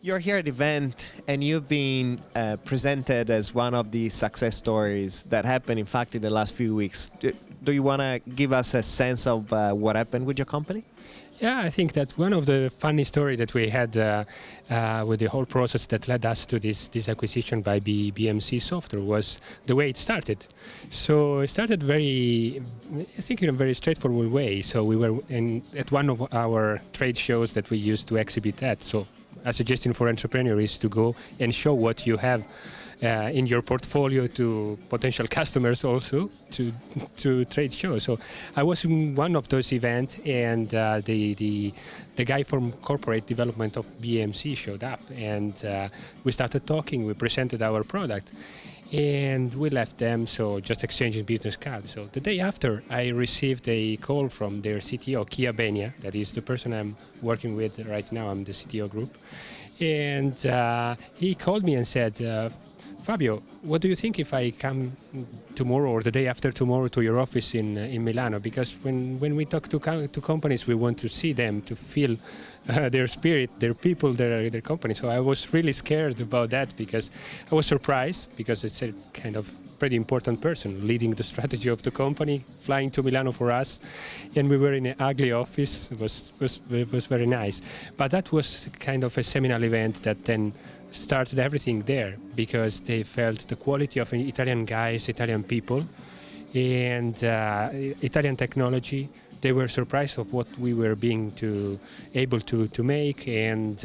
You're here at the event, and you've been presented as one of the success stories that happened, in fact, in the last few weeks. Do you want to give us a sense of what happened with your company? Yeah, I think that one of the funny stories that we had with the whole process that led us to this acquisition by BMC Software was the way it started. So it started I think in a very straightforward way. So we were at one of our trade shows that we used to exhibit at. So a suggestion for entrepreneurs is to go and show what you have in your portfolio to potential customers, also to trade shows. So I was in one of those events, and the guy from corporate development of BMC showed up, and we started talking. We presented our product, and we left them, so just exchanging business cards. So the day after, I received a call from their CTO, Kia Benia, that is the person I'm working with right now. I'm the CTO group, and he called me and said, Fabio, what do you think if I come tomorrow or the day after tomorrow to your office in Milano? Because when we talk to companies, we want to see them, to feel their spirit, their people, their company. So I was really scared about that, because I was surprised, because it's a kind of pretty important person leading the strategy of the company, flying to Milano for us, and we were in an ugly office. It was very nice. But that was kind of a seminal event that then started everything there, because they felt the quality of Italian guys, Italian people, and Italian technology. They were surprised of what we were being able to make, and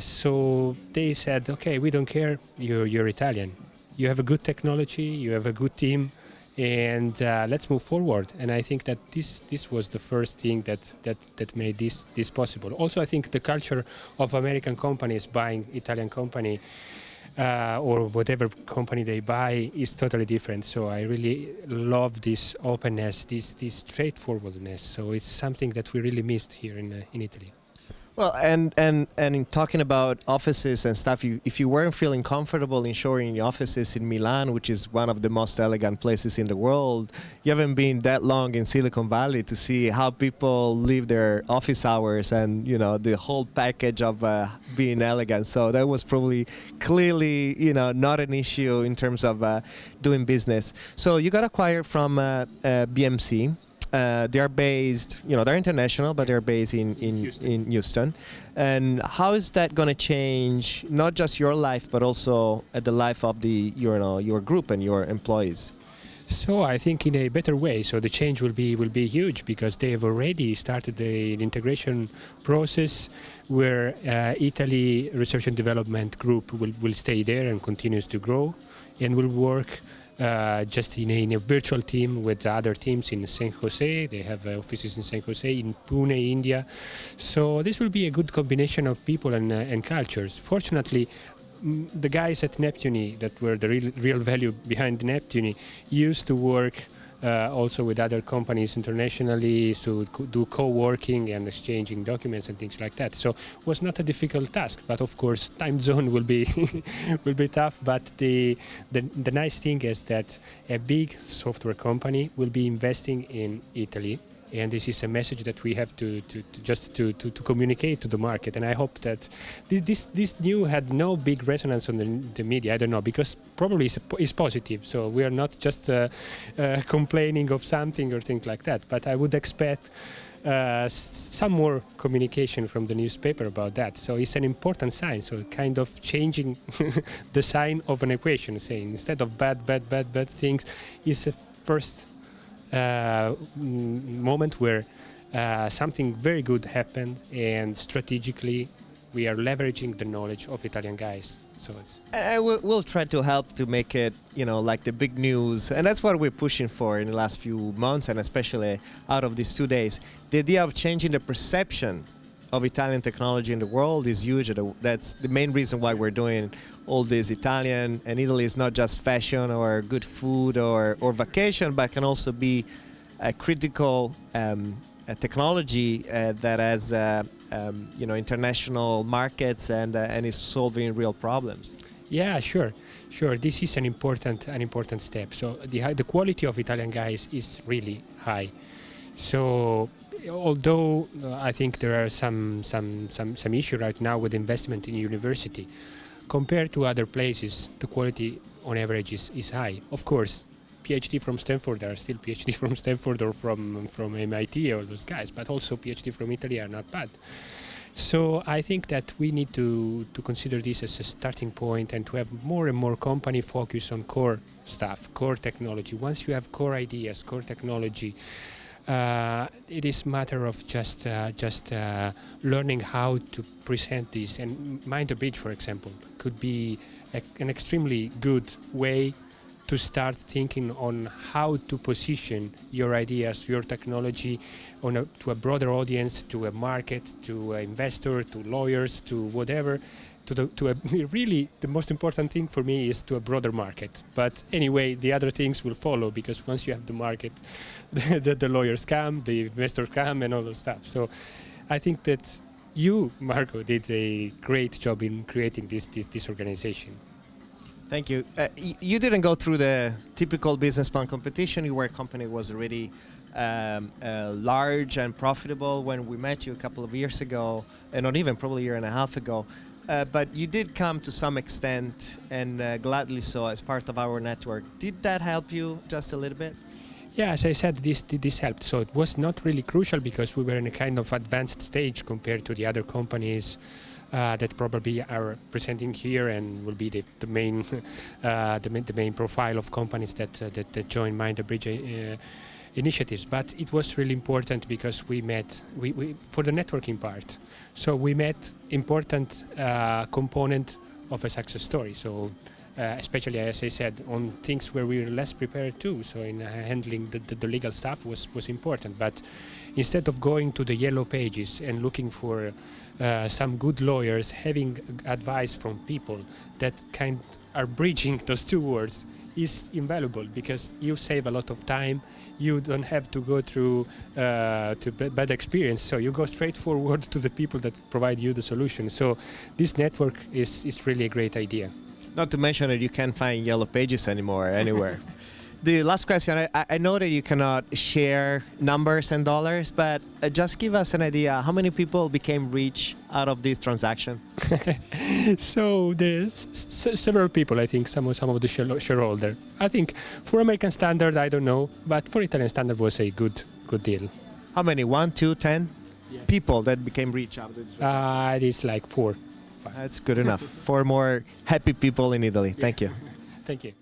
so they said, okay, we don't care, you're Italian. You have a good technology, you have a good team, and let's move forward. And I think that this was the first thing that made this possible. Also, I think the culture of American companies buying Italian company or whatever company they buy is totally different. So I really love this openness, this straightforwardness. So it's something that we really missed here in Italy. Well, and in talking about offices and stuff, if you weren't feeling comfortable in showing your offices in Milan, which is one of the most elegant places in the world, you haven't been that long in Silicon Valley to see how people live their office hours and, you know, the whole package of being elegant. So that was probably clearly, you know, not an issue in terms of doing business. So you got acquired from BMC. They're based, you know, they're international, but they're based in Houston. And how is that going to change not just your life, but also the life of your group and your employees? So I think in a better way. So the change will be huge, because they have already started the integration process where Italy Research and Development Group will stay there and continues to grow, and will work just in a virtual team with other teams in San Jose. They have offices in San Jose, in Pune, India. So this will be a good combination of people and cultures. Fortunately, the guys at Neptune, that were the real value behind Neptune, used to work also with other companies internationally, to do co-working and exchanging documents and things like that. So it was not a difficult task, but of course time zone will be will be tough. But the nice thing is that a big software company will be investing in Italy, and this is a message that we have to communicate to the market. And I hope that this news had no big resonance on the media. I don't know, because probably it's positive. So we are not just complaining of something or things like that. But I would expect some more communication from the newspaper about that. So it's an important sign. So kind of changing the sign of an equation, saying instead of bad things, is a first moment where something very good happened, and strategically we are leveraging the knowledge of Italian guys. So we'll try to help to make it, you know, like the big news, and that's what we're pushing for in the last few months, and especially out of these 2 days. The idea of changing the perception of Italian technology in the world is huge. That's the main reason why we're doing all this. Italian and Italy is not just fashion or good food or vacation, but can also be a critical technology that has you know, international markets and is solving real problems. Yeah, sure. This is an important step. So the quality of Italian guys is really high. So although I think there are some issue right now with investment in university, compared to other places, the quality on average is high. Of course, PhD from Stanford are still PhD from Stanford or from MIT or those guys, but also PhD from Italy are not bad. So I think that we need to consider this as a starting point and to have more and more company focus on core stuff, core technology. Once you have core ideas, core technology, it is matter of just learning how to present this. And Mind the Bridge, for example, could be an extremely good way to start thinking on how to position your ideas, your technology to a broader audience, to a market, to an investor, to lawyers, to whatever. Really, the most important thing for me is to a broader market. But anyway, the other things will follow, because once you have the market, the lawyers come, the investors come, and all that stuff. So I think that you, Marco, did a great job in creating this organization. Thank you. You didn't go through the typical business plan competition. Your company was already large and profitable when we met you a couple of years ago, and not even, probably a year and a half ago. But you did come to some extent, and gladly so, as part of our network. Did that help you just a little bit? Yeah, as I said, this helped. So it was not really crucial because we were in a kind of advanced stage compared to the other companies that probably are presenting here and will be the main the main profile of companies that join Mind the Bridge initiatives. But it was really important because we met for the networking part. So we met important component of a success story. So especially, as I said, on things where we were less prepared too. So in handling the legal stuff was important. But instead of going to the yellow pages and looking for some good lawyers, having advice from people that are bridging those two words is invaluable, because you save a lot of time. You don't have to go through bad experience, so you go straight forward to the people that provide you the solution. So this network is really a great idea. Not to mention that you can't find yellow pages anymore anywhere. The last question, I know that you cannot share numbers and dollars, but just give us an idea, how many people became rich out of this transaction? So there's several people, I think, some of the shareholders. I think for American standard, I don't know, but for Italian standard was a good deal. How many? 1, 2, 10 people that became rich out of this transaction? It is like 4. That's good enough. 4 more happy people in Italy. Thank you. Thank you.